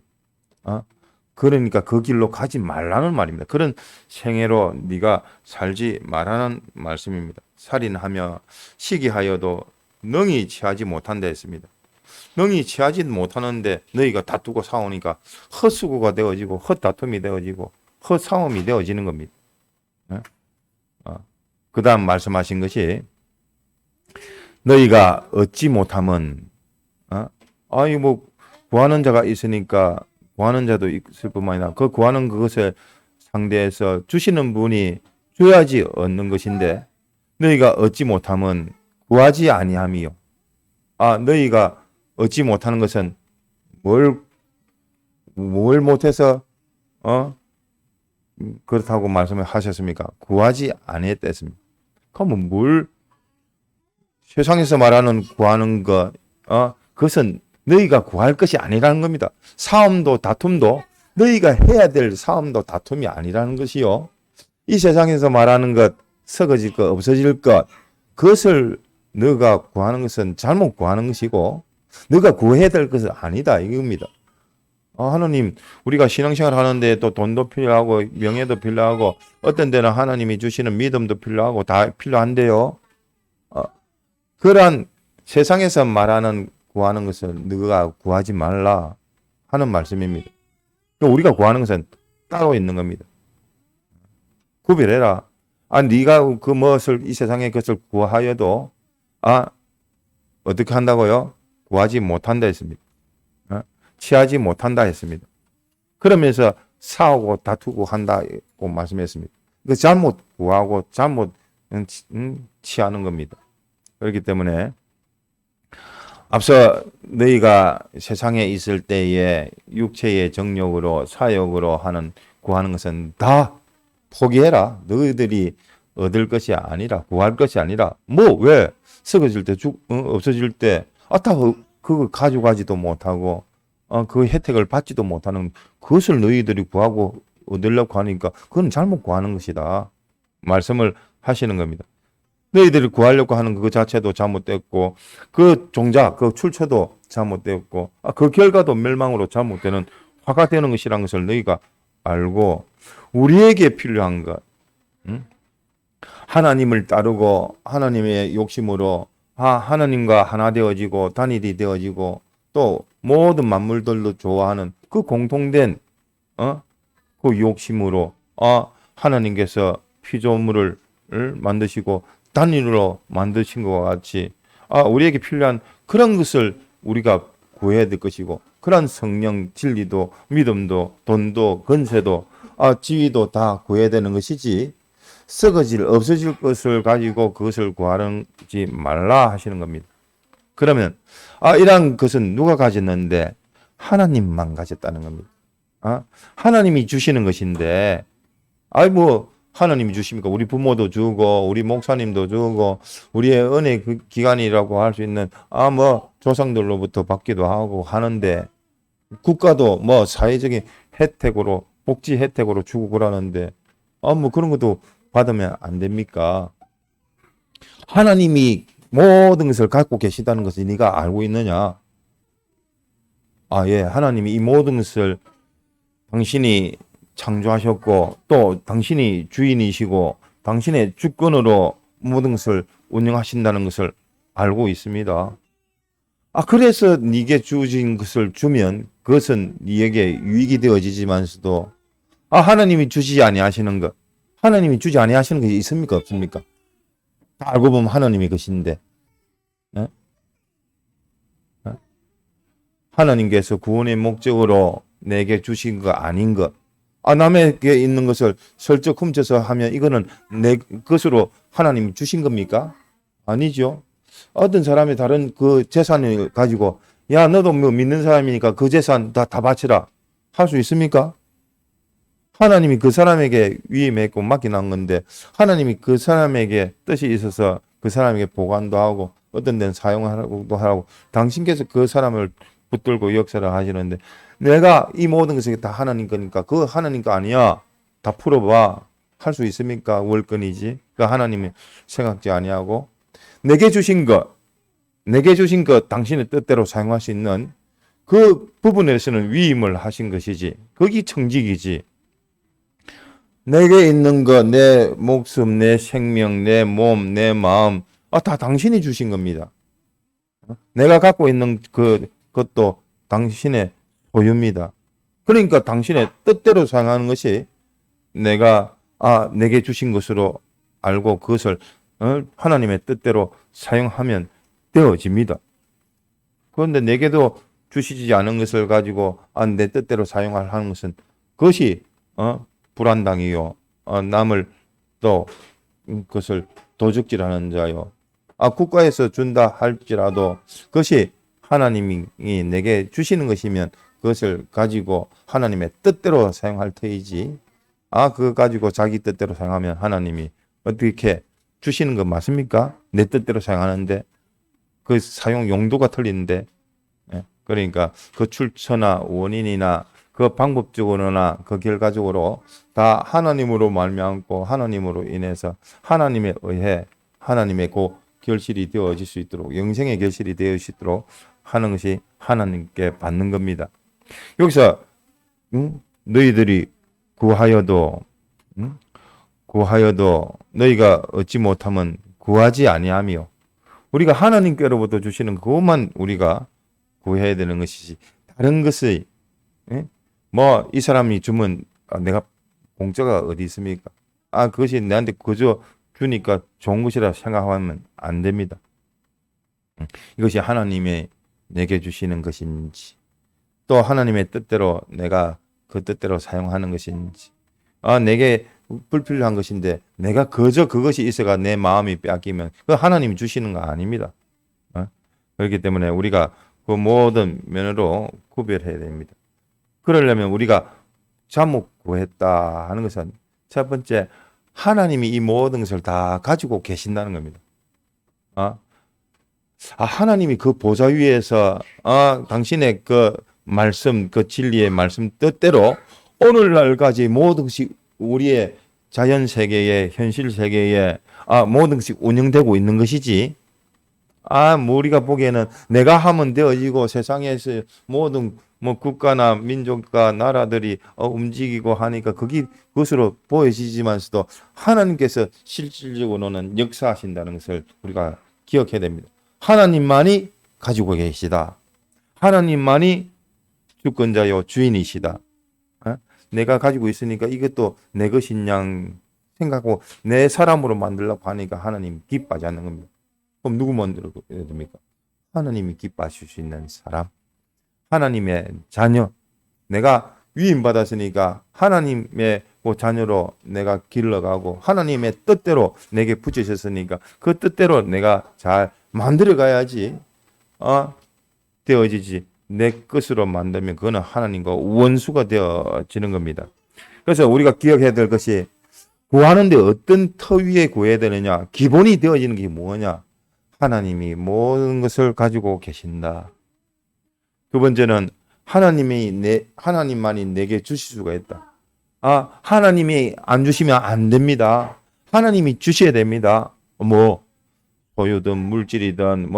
그러니까 그 길로 가지 말라는 말입니다. 그런 생애로 네가 살지 말라는 말씀입니다. 살인하며 시기하여도 능히 취하지 못한다 했습니다. 능히 취하지 못하는데 너희가 다투고 싸우니까 헛수고가 되어지고 헛다툼이 되어지고 헛싸움이 되어지는 겁니다. 그 다음 말씀하신 것이 너희가 얻지 못하면 뭐 구하는 자가 있으니까 구하는 자도 있을 뿐만 아니라 그 구하는 그것을 상대해서 주시는 분이 줘야지 얻는 것인데 너희가 얻지 못하면 구하지 아니함이요. 너희가 얻지 못하는 것은 뭘 못해서 그렇다고 말씀을 하셨습니까? 구하지 아니했다 했습니다. 그러면 뭘 세상에서 말하는 구하는 것 그것은 너희가 구할 것이 아니라는 겁니다. 싸움도 다툼도 너희가 해야 될 싸움도 다툼이 아니라는 것이요. 이 세상에서 말하는 것, 썩어질 것, 없어질 것, 그것을 너가 구하는 것은 잘못 구하는 것이고 너가 구해야 될 것은 아니다 이겁니다. 하나님, 우리가 신앙생활 하는데 또 돈도 필요하고 명예도 필요하고 어떤 데는 하나님이 주시는 믿음도 필요하고 다 필요한데요. 그러한 세상에서 말하는 구하는 것을 너가 구하지 말라 하는 말씀입니다. 우리가 구하는 것은 따로 있는 겁니다. 구별해라. 네가 그 무엇을 이 세상의 것을 구하여도 어떻게 한다고요? 구하지 못한다 했습니다. 취하지 못한다 했습니다. 그러면서 싸우고 다투고 한다고 말씀했습니다. 그 잘못 구하고 잘못 취하는 겁니다. 그렇기 때문에 앞서 너희가 세상에 있을 때에 육체의 정욕으로 사욕으로 구하는 것은 다 포기해라. 너희들이 얻을 것이 아니라 구할 것이 아니라 왜 썩어질 때 없어질 때 다 그거 가져가지도 못하고 그 혜택을 받지도 못하는 그것을 너희들이 구하고 얻으려고 하니까 그건 잘못 구하는 것이다. 말씀을 하시는 겁니다. 너희들이 구하려고 하는 그 자체도 잘못됐고 그 종자, 그 출처도 잘못됐고 그 결과도 멸망으로 잘못되는 화가 되는 것이라는 것을 너희가 알고 우리에게 필요한 것 하나님을 따르고 하나님의 욕심으로 하나님과 하나 되어지고 단일이 되어지고 또 모든 만물들도 좋아하는 그 공통된 그 욕심으로 하나님께서 피조물을 만드시고 단일로 만드신 것과 같이 우리에게 필요한 그런 것을 우리가 구해야 될 것이고 그런 성령, 진리도, 믿음도, 돈도, 건세도, 지위도 다 구해야 되는 것이지 썩어질, 없어질 것을 가지고 그것을 구하지 말라 하시는 겁니다. 그러면 이러한 것은 누가 가졌는데 하나님만 가졌다는 겁니다. 하나님이 주시는 것인데 하나님이 주십니까? 우리 부모도 주고 우리 목사님도 주고 우리의 은혜 기관이라고 할 수 있는 조상들로부터 받기도 하고 하는데 국가도 사회적인 혜택으로 복지 혜택으로 주고 그러는데 그런 것도 받으면 안 됩니까? 하나님이 모든 것을 갖고 계시다는 것을 네가 알고 있느냐? 예, 하나님이 이 모든 것을 당신이 창조하셨고 또 당신이 주인이시고 당신의 주권으로 모든 것을 운영하신다는 것을 알고 있습니다. 그래서 네게 주어진 것을 주면 그것은 네게 유익이 되어지지만서도 하나님이 주시지 아니하시는 것, 하나님이 주지 아니하시는 것이 있습니까 없습니까? 다 알고 보면 하나님이 것인데 예? 예? 하나님께서 구원의 목적으로 내게 주신 거 아닌 것, 남에게 있는 것을 슬쩍 훔쳐서 하면 이거는 내 것으로 하나님이 주신 겁니까? 아니죠. 어떤 사람이 다른 그 재산을 가지고 야 너도 뭐 믿는 사람이니까 그 재산 다 바치라 할 수 있습니까? 하나님이 그 사람에게 위임했고 맡겨놓은 건데 하나님이 그 사람에게 뜻이 있어서 그 사람에게 보관도 하고 어떤 데는 사용하고도 하고 당신께서 그 사람을 붙들고 역사를 하시는데 내가 이 모든 것이 다 하나님 거니까 그 하나님 거 아니야. 다 풀어봐. 할 수 있습니까? 월권이지. 그 하나님이 생각지 아니하고 내게 주신 것 당신의 뜻대로 사용할 수 있는 그 부분에서는 위임을 하신 것이지. 거기 청직이지. 내게 있는 것, 내 목숨, 내 생명, 내 몸, 내 마음, 다 당신이 주신 겁니다. 내가 갖고 있는 그것도 당신의 소유입니다. 그러니까 당신의 뜻대로 사용하는 것이 내가 내게 주신 것으로 알고 그것을 하나님의 뜻대로 사용하면 되어집니다. 그런데 내게도 주시지 않은 것을 가지고 내 뜻대로 사용하는 것은 그것이 불안당이요. 남을 또 그것을 도적질하는 자요. 국가에서 준다 할지라도 그것이 하나님이 내게 주시는 것이면 그것을 가지고 하나님의 뜻대로 사용할 터이지. 그거 가지고 자기 뜻대로 사용하면 하나님이 어떻게 주시는 거 맞습니까? 내 뜻대로 사용하는데 그 사용 용도가 틀린데 그러니까 그 출처나 원인이나 그 방법적으로나 그 결과적으로 다 하나님으로 말미암고 하나님으로 인해서 하나님에 의해 하나님의 그 결실이 되어질 수 있도록 영생의 결실이 되어질 수 있도록 하는 것이 하나님께 받는 겁니다. 여기서 너희들이 구하여도 너희가 얻지 못하면 구하지 아니하며 우리가 하나님께로부터 주시는 그것만 우리가 구해야 되는 것이지 다른 것을 뭐 이 사람이 주면 내가 공짜가 어디 있습니까? 그것이 내한테 그저 주니까 좋은 것이라 생각하면 안 됩니다. 이것이 하나님의 내게 주시는 것인지 또 하나님의 뜻대로 내가 그 뜻대로 사용하는 것인지 내게 불필요한 것인데 내가 그저 그것이 있어가 내 마음이 빼앗기면 그 하나님이 주시는 거 아닙니다. 그렇기 때문에 우리가 그 모든 면으로 구별해야 됩니다. 그러려면 우리가 잘못 구했다 하는 것은 첫 번째 하나님이 이 모든 것을 다 가지고 계신다는 겁니다. 하나님이 그 보좌 위에서 당신의 그 말씀, 그 진리의 말씀 뜻대로 오늘날까지 모든 것이 우리의 자연 세계에 현실 세계에 모든 것이 운영되고 있는 것이지. 뭐 우리가 보기에는 내가 하면 되어지고 세상에서 모든 뭐 국가나 민족과 나라들이 움직이고 하니까 그것으로 보여지지만서도 하나님께서 실질적으로는 역사하신다는 것을 우리가 기억해야 됩니다. 하나님만이 가지고 계시다. 하나님만이 주권자요 주인이시다. 내가 가지고 있으니까 이것도 내 것인 양 생각하고 내 사람으로 만들려고 하니까 하나님 기뻐하지 않는 겁니다. 그럼 누구 만들어야 됩니까? 하나님이 기뻐하실 수 있는 사람, 하나님의 자녀. 내가 위임받았으니까 하나님의 자녀로 내가 길러가고 하나님의 뜻대로 내게 붙이셨으니까 그 뜻대로 내가 잘 만들어 가야지 되어지지. 내 것으로 만들면 그거는 하나님과 원수가 되어지는 겁니다. 그래서 우리가 기억해야 될 것이 구하는데 어떤 터 위에 구해야 되느냐, 기본이 되어지는 게 뭐냐, 하나님이 모든 것을 가지고 계신다. 두 번째는 하나님만이 내게 주실 수가 있다. 하나님이 안 주시면 안 됩니다. 하나님이 주셔야 됩니다. 소유든 물질이든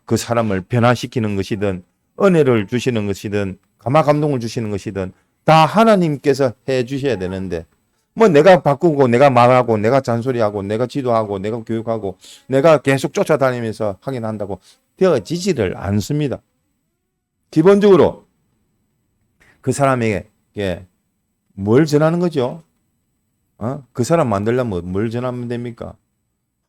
그 사람을 변화시키는 것이든 은혜를 주시는 것이든 감화 감동을 주시는 것이든 다 하나님께서 해 주셔야 되는데 내가 바꾸고 내가 말하고 내가 잔소리하고 내가 지도하고 내가 교육하고 내가 계속 쫓아다니면서 하긴 한다고 되어지지를 않습니다. 기본적으로 그 사람에게 뭘 전하는 거죠? 그 사람 만들려면 뭘 전하면 됩니까?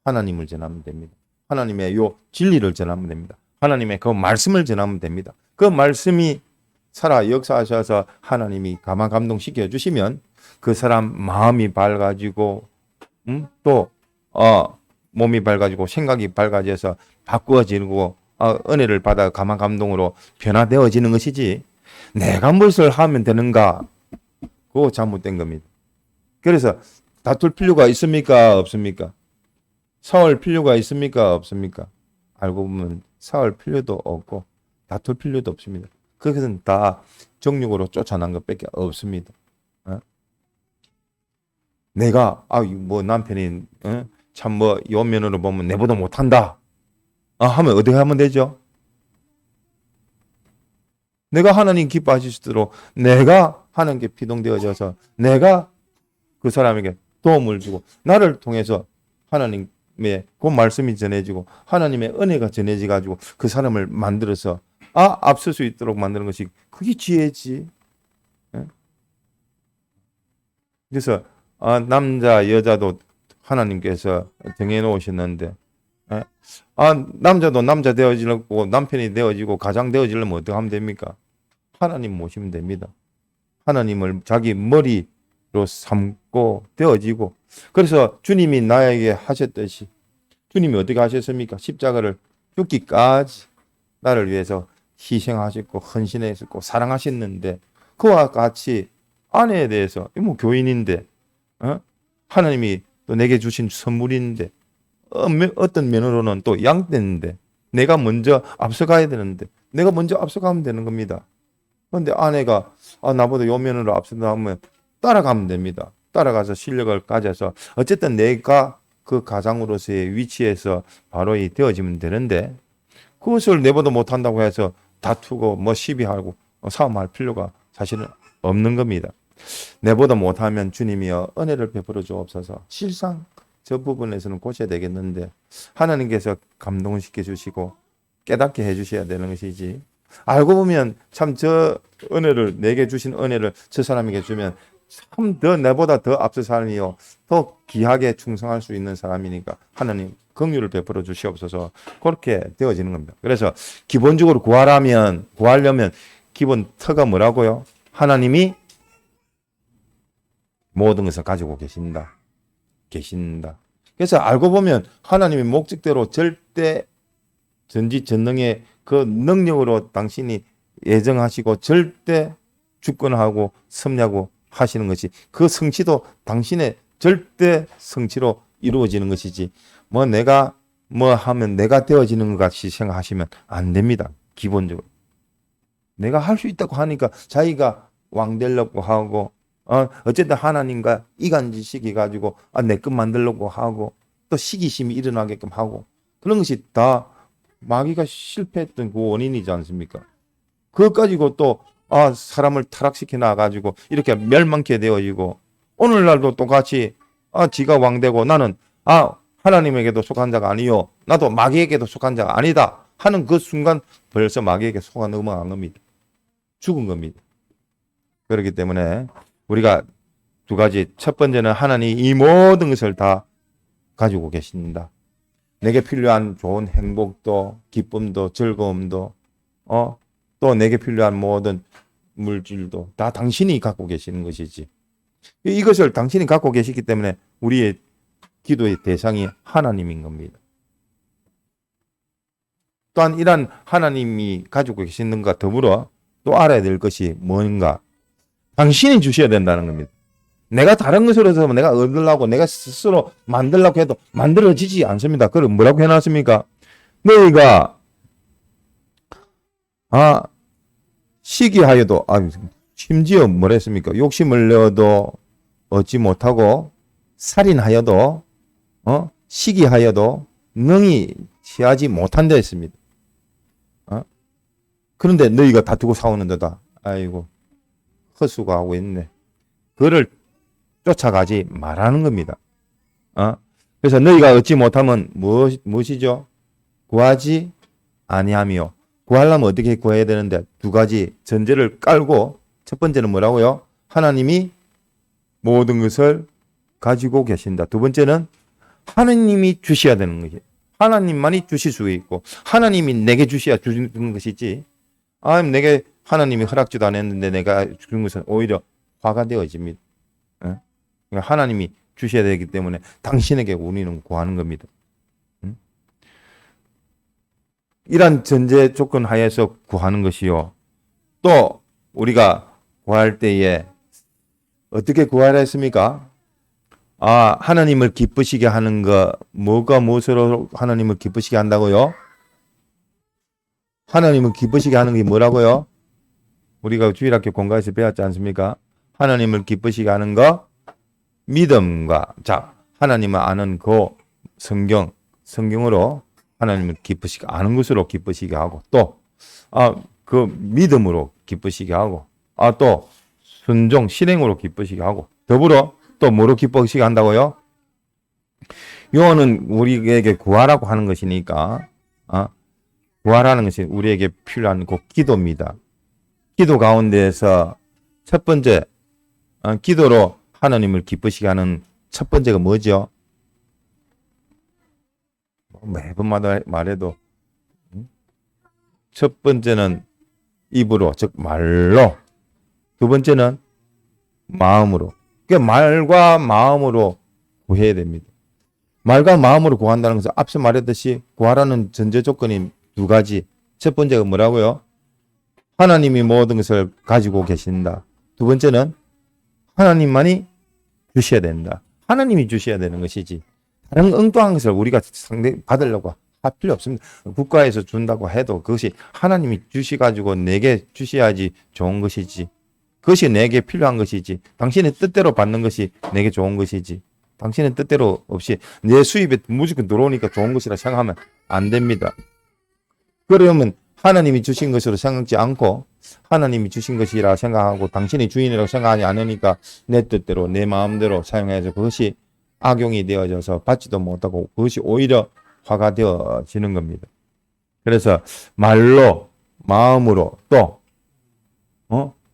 하나님을 전하면 됩니다. 하나님의 요 진리를 전하면 됩니다. 하나님의 그 말씀을 전하면 됩니다. 그 말씀이 살아 역사하셔서 하나님이 가만 감동시켜 주시면 그 사람 마음이 밝아지고 또 몸이 밝아지고 생각이 밝아져서 바꾸어지고 은혜를 받아 가만 감동으로 변화되어지는 것이지 내가 무엇을 하면 되는가? 그거 잘못된 겁니다. 그래서 다툴 필요가 있습니까? 없습니까? 싸울 필요가 있습니까? 없습니까? 알고 보면 싸울 필요도 없고 다툴 필요도 없습니다. 그것은 다 정욕으로 쫓아난 것밖에 없습니다. 내가 뭐 남편이 참 뭐 요 면으로 보면 내보다 못한다. 하면 어떻게 하면 되죠? 내가 하나님 기뻐하시도록 내가 하나님께 피동되어져서 내가 그 사람에게 도움을 주고 나를 통해서 하나님의 그 말씀이 전해지고 하나님의 은혜가 전해져 가지고 그 사람을 만들어서 앞설 수 있도록 만드는 것이 그게 지혜지. 그래서 남자 여자도 하나님께서 정해 놓으셨는데 남자도 남자 되어지려고 남편이 되어지고 가장 되어지려면 어떻게 하면 됩니까? 하나님 모시면 됩니다. 하나님을 자기 머리로 삼고 되어지고 그래서 주님이 나에게 하셨듯이 주님이 어떻게 하셨습니까? 십자가를 죽기까지 나를 위해서 희생하셨고 헌신하셨고 사랑하셨는데 그와 같이 아내에 대해서 뭐 교인인데 하나님이 또 내게 주신 선물인데 어떤 면으로는 또 양떼인데 내가 먼저 앞서가야 되는데 내가 먼저 앞서가면 되는 겁니다. 그런데 아내가 나보다 요 면으로 앞서다 하면 따라가면 됩니다. 따라가서 실력을 가져서 어쨌든 내가 그 가장으로서의 위치에서 바로 되어지면 되는데 그것을 내보다 못한다고 해서 다투고 뭐 시비하고 싸움할 필요가 사실은 없는 겁니다. 내보다 못하면 주님이여 은혜를 베풀어 주옵소서. 실상 저 부분에서는 고쳐야 되겠는데 하나님께서 감동을 시켜 주시고 깨닫게 해 주셔야 되는 것이지 알고 보면 참 저 은혜를 내게 주신 은혜를 저 사람에게 주면 참 더 내보다 더 앞서 사람이요 더 귀하게 충성할 수 있는 사람이니까 하나님 긍휼을 베풀어 주시옵소서. 그렇게 되어지는 겁니다. 그래서 기본적으로 구하려면 기본 터가 뭐라고요? 하나님이 모든 것을 가지고 계신다. 그래서 알고 보면 하나님의 목적대로 절대 전지전능의 그 능력으로 당신이 예정하시고 절대 주권하고 섭리하고 하시는 것이 그 성취도 당신의 절대 성취로 이루어지는 것이지 뭐 내가 뭐 하면 내가 되어지는 것 같이 생각하시면 안 됩니다. 기본적으로 내가 할 수 있다고 하니까 자기가 왕 되려고 하고 어쨌든 하나님과 이간질시키 가지고 내 것 만들려고 하고 또 시기심이 일어나게끔 하고 그런 것이 다 마귀가 실패했던 그 원인이지 않습니까? 그것 가지고 또 사람을 타락시켜 놔가지고 이렇게 멸망케 되어지고 오늘날도 똑같이 지가 왕되고 나는 하나님에게도 속한 자가 아니요 나도 마귀에게도 속한 자가 아니다 하는 그 순간 벌써 마귀에게 속아 넘어간 겁니다. 죽은 겁니다. 그렇기 때문에 우리가 두 가지 첫 번째는 하나님 이 모든 것을 다 가지고 계신다. 내게 필요한 좋은 행복도 기쁨도 즐거움도 또 내게 필요한 모든 물질도 다 당신이 갖고 계시는 것이지. 이것을 당신이 갖고 계시기 때문에 우리의 기도의 대상이 하나님인 겁니다. 또한 이러한 하나님이 가지고 계시는 것과 더불어 또 알아야 될 것이 뭔가 당신이 주셔야 된다는 겁니다. 내가 다른 것으로 해서 내가 얻으려고 내가 스스로 만들려고 해도 만들어지지 않습니다. 그럼 뭐라고 해놨습니까? 너희가 시기하여도 심지어 뭐랬습니까? 욕심을 내어도 얻지 못하고 살인하여도 시기하여도 능히 취하지 못한다 했습니다. 그런데 너희가 다투고 싸우는 데다 아이고 헛수고하고 있네. 그를 쫓아가지 말라는 겁니다. 그래서 너희가 얻지 못하면 무엇이죠? 구하지 아니하며 구하려면 어떻게 구해야 되는데 두 가지 전제를 깔고 첫 번째는 뭐라고요? 하나님이 모든 것을 가지고 계신다. 두 번째는 하나님이 주셔야 되는 것이. 하나님만이 주실 수 있고 하나님이 내게 주셔야 주는 것이지. 아, 내게 하나님이 허락지도 않았는데 내가 주는 것은 오히려 화가 되어집니다. 예? 그러니까 하나님이 주셔야 되기 때문에 당신에게 우리는 구하는 겁니다. 이런 전제 조건 하에서 구하는 것이요. 또 우리가 구할 때에 어떻게 구하라 했습니까? 아, 하나님을 기쁘시게 하는 거, 뭐가 무엇으로 하나님을 기쁘시게 한다고요? 하나님을 기쁘시게 하는 게 뭐라고요? 우리가 주일학교 공과에서 배웠지 않습니까? 하나님을 기쁘시게 하는 거, 믿음과, 자, 하나님을 아는 그 성경으로 하나님을 기쁘시게 아는 것으로 기쁘시게 하고, 또, 그 믿음으로 기쁘시게 하고, 또, 순종, 실행으로 기쁘시게 하고, 더불어 또 뭐로 기쁘시게 한다고요? 요거는 우리에게 구하라고 하는 것이니까, 구하라는 것이 우리에게 필요한 그 기도입니다. 기도 가운데에서 첫 번째, 기도로 하나님을 기쁘시게 하는 첫 번째가 뭐죠? 매번마다 말해도 첫 번째는 입으로, 즉 말로. 두 번째는 마음으로. 그러니까 말과 마음으로 구해야 됩니다. 말과 마음으로 구한다는 것은 앞서 말했듯이 구하라는 전제 조건이 두 가지. 첫 번째가 뭐라고요? 하나님이 모든 것을 가지고 계신다. 두 번째는 하나님만이 주셔야 된다. 하나님이 주셔야 되는 것이지. 다른 엉뚱한 것을 우리가 상대 받으려고 할 필요 없습니다. 국가에서 준다고 해도 그것이 하나님이 주시가지고 내게 주셔야지 좋은 것이지. 그것이 내게 필요한 것이지. 당신의 뜻대로 받는 것이 내게 좋은 것이지. 당신의 뜻대로 없이 내 수입에 무조건 들어오니까 좋은 것이라 생각하면 안 됩니다. 그러면 하나님이 주신 것으로 생각지 않고 하나님이 주신 것이라 생각하고 당신이 주인이라고 생각하지 않으니까 내 뜻대로 내 마음대로 사용해서 그것이 악용이 되어져서 받지도 못하고 그것이 오히려 화가 되어지는 겁니다. 그래서 말로, 마음으로 또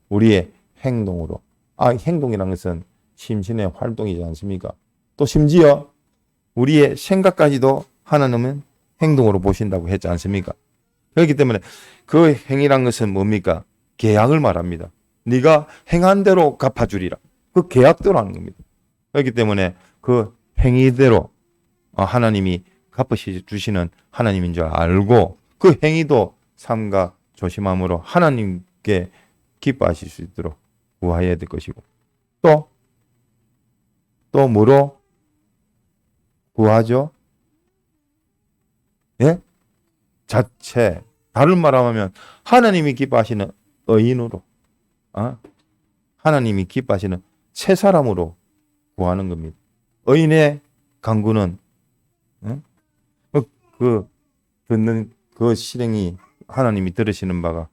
우리의 행동으로. 행동이라는 것은 심신의 활동이지 않습니까? 또 심지어 우리의 생각까지도 하나님은 행동으로 보신다고 했지 않습니까? 그렇기 때문에 그 행위란 것은 뭡니까? 계약을 말합니다. 네가 행한 대로 갚아주리라. 그 계약대로 하는 겁니다. 그렇기 때문에 그 행위대로 하나님이 갚아주시는 하나님인 줄 알고 그 행위도 삼가 조심함으로 하나님께 기뻐하실 수 있도록 구하여야 될 것이고 또 뭐로 구하죠? 예? 자체, 다른 말하면 하나님이 기뻐하시는 의인으로, 하나님이 기뻐하시는 새 사람으로 구하는 겁니다. 의인의 간구는 그 듣는 그 실행이 하나님이 들으시는 바가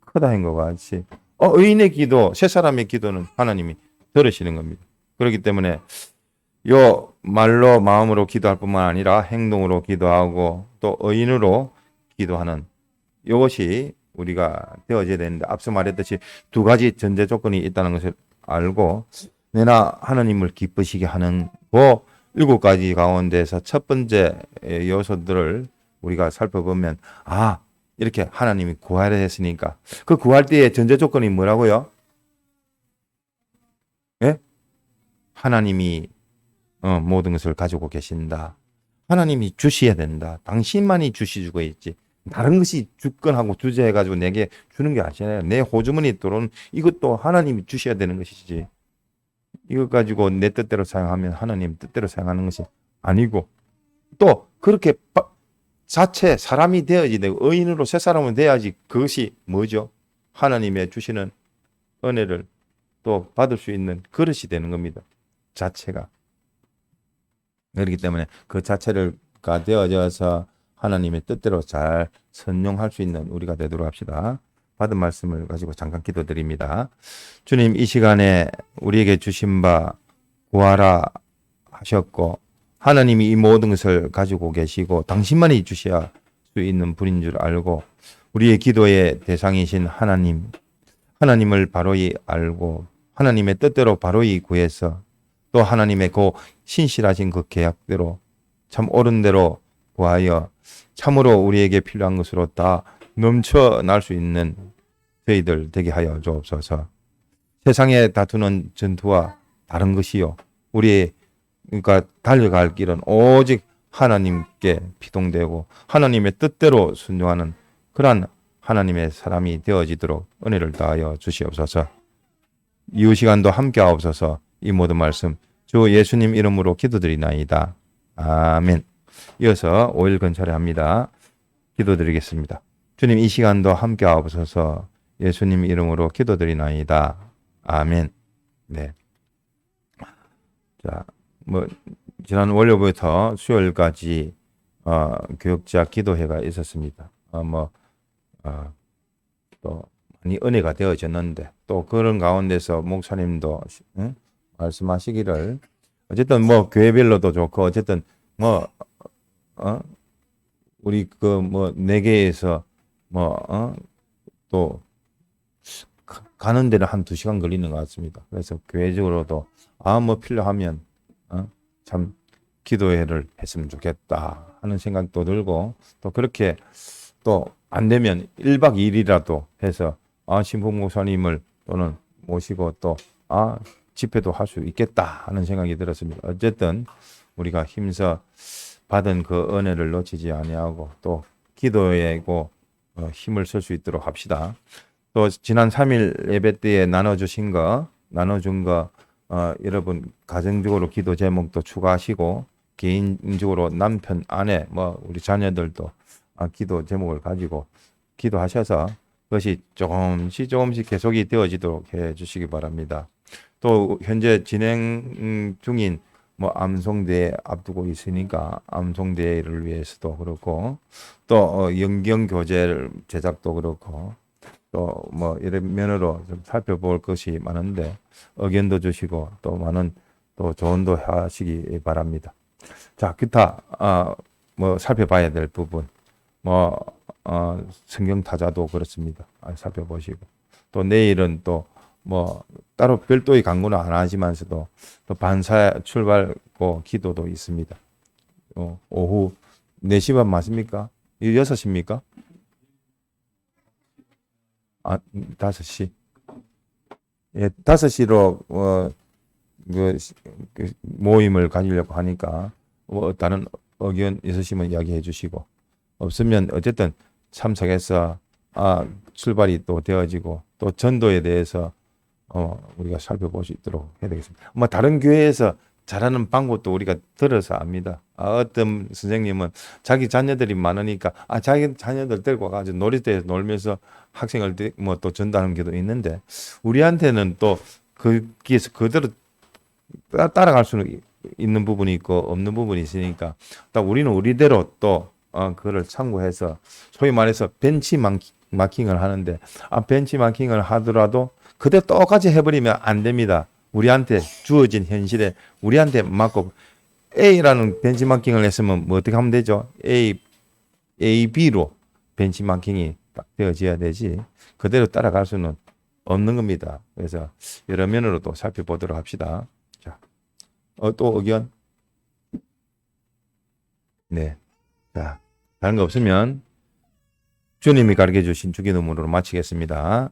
크다인 것 같이 의인의 기도, 새 사람의 기도는 하나님이 들으시는 겁니다. 그렇기 때문에 요 말로 마음으로 기도할 뿐만 아니라 행동으로 기도하고 또 의인으로 기도하는 이것이 우리가 되어져야 되는데 앞서 말했듯이 두 가지 전제 조건이 있다는 것을 알고 내나 하나님을 기쁘시게 하는 그 7가지 가운데서 첫 번째 요소들을 우리가 살펴보면 이렇게 하나님이 구하려 했으니까 그 구할 때의 전제 조건이 뭐라고요? 예? 하나님이 모든 것을 가지고 계신다. 하나님이 주셔야 된다. 당신만이 주시주고 있지. 다른 것이 주권하고 주재해가지고 내게 주는 게 아니잖아요. 내 호주머니에 들어오는 이것도 하나님이 주셔야 되는 것이지. 이것 가지고 내 뜻대로 사용하면 하나님 뜻대로 사용하는 것이 아니고 또 그렇게 자체 사람이 되어야지 되고 의인으로 새 사람은 돼야지 그것이 뭐죠? 하나님의 주시는 은혜를 또 받을 수 있는 그릇이 되는 겁니다. 자체가. 그렇기 때문에 그 자체가 되어져서 하나님의 뜻대로 잘 선용할 수 있는 우리가 되도록 합시다. 받은 말씀을 가지고 잠깐 기도드립니다. 주님, 이 시간에 우리에게 주신 바 구하라 하셨고 하나님이 이 모든 것을 가지고 계시고 당신만이 주셔야 수 있는 분인 줄 알고 우리의 기도의 대상이신 하나님, 하나님을 바로이 알고 하나님의 뜻대로 바로이 구해서 또 하나님의 그 신실하신 그 계약대로 참 옳은 대로 구하여 참으로 우리에게 필요한 것으로 다 넘쳐날 수 있는 저희들 되게 하여 주옵소서. 세상에 다투는 전투와 다른 것이요. 우리의 그러니까 달려갈 길은 오직 하나님께 피동되고 하나님의 뜻대로 순종하는 그러한 하나님의 사람이 되어지도록 은혜를 다하여 주시옵소서. 이후 시간도 함께 하옵소서. 이 모든 말씀 주 예수님 이름으로 기도드리나이다. 아멘. 이어서 5일 건찰을 합니다. 기도드리겠습니다. 주님 이 시간도 함께 하옵소서. 예수님 이름으로 기도드리나이다. 아멘. 네. 자, 지난 월요일부터 수요일까지 교역자 기도회가 있었습니다. 또 많이 은혜가 되어졌는데 또 그런 가운데서 목사님도 말씀하시기를 어쨌든 교회별로도 좋고 어쨌든 우리 네 개에서 또 가는 데는 한 2시간 걸리는 것 같습니다. 그래서 교회적으로도 필요하면 참 기도회를 했으면 좋겠다 하는 생각도 들고 또 그렇게 또 안 되면 1박 2일이라도 해서 신부 목사님을 또는 모시고 또 집회도 할 수 있겠다 하는 생각이 들었습니다. 어쨌든 우리가 힘써 받은 그 은혜를 놓치지 아니하고 또 기도회고 힘을 쓸 수 있도록 합시다. 또 지난 3일 예배 때에 나눠준 거 여러분 가정적으로 기도 제목도 추가하시고 개인적으로 남편, 아내, 우리 자녀들도 기도 제목을 가지고 기도하셔서 그것이 조금씩 계속이 되어지도록 해 주시기 바랍니다. 또 현재 진행 중인 암송대회 앞두고 있으니까 암송대회를 위해서도 그렇고 또 연경 교재 제작도 그렇고 또 이런 면으로 좀 살펴볼 것이 많은데 의견도 주시고 또 많은 또 조언도 하시기 바랍니다. 자, 기타 살펴봐야 될 부분 성경 타자도 그렇습니다. 살펴보시고 또 내일은 또 따로 별도의 강구는 안 하지만서도 또 반사 출발고 기도도 있습니다. 오후 4시 반 맞습니까? 6시입니까? 5시. 예, 5시로 모임을 가지려고 하니까 다른 의견 있으시면 이야기해 주시고 없으면 어쨌든 참석해서 출발이 또 되어지고 또 전도에 대해서 우리가 살펴볼 수 있도록 해야 되겠습니다. 다른 교회에서 잘하는 방법도 우리가 들어서 압니다. 어떤 선생님은 자기 자녀들이 많으니까 자기 자녀들 데리고 와가지고 놀이터에서 놀면서 학생을 또 전도하는 게도 있는데 우리한테는 또 거기에서 그대로 따라갈 수는 있는 부분이 있고 없는 부분이 있으니까 딱 우리는 우리대로 또 그거를 참고해서 소위 말해서 벤치마킹을 하는데 벤치마킹을 하더라도 그대 똑같이 해버리면 안 됩니다. 우리한테 주어진 현실에 우리한테 맞고 A라는 벤치마킹을 했으면 어떻게 하면 되죠? A, B로 벤치마킹이 딱 되어져야 되지 그대로 따라갈 수는 없는 겁니다. 그래서 여러 면으로 또 살펴보도록 합시다. 자, 또 의견? 네. 자, 다른 거 없으면 주님이 가르쳐 주신 주기도문으로 마치겠습니다.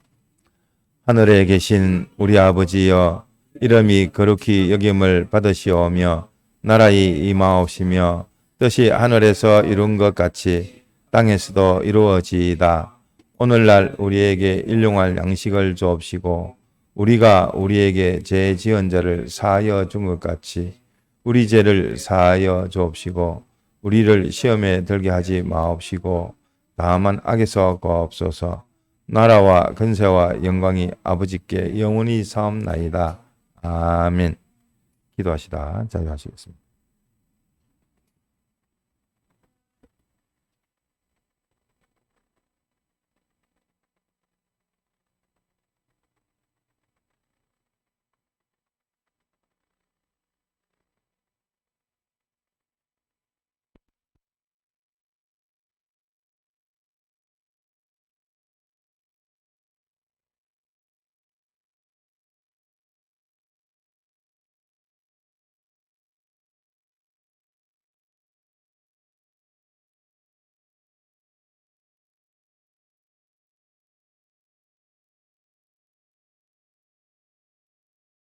하늘에 계신 우리 아버지여 이름이 거룩히 여김을 받으시오며 나라의 임하옵시며 뜻이 하늘에서 이룬 것 같이 땅에서도 이루어지이다. 오늘날 우리에게 일용할 양식을 주옵시고 우리가 우리에게 죄 지은 자를 사하여 준 것 같이 우리 죄를 사하여 주옵시고 우리를 시험에 들게 하지 마옵시고 다만 악에서 구하옵소서. 나라와 근세와 영광이 아버지께 영원히 사옵나이다. 아멘. 기도하시다 자유하시겠습니다.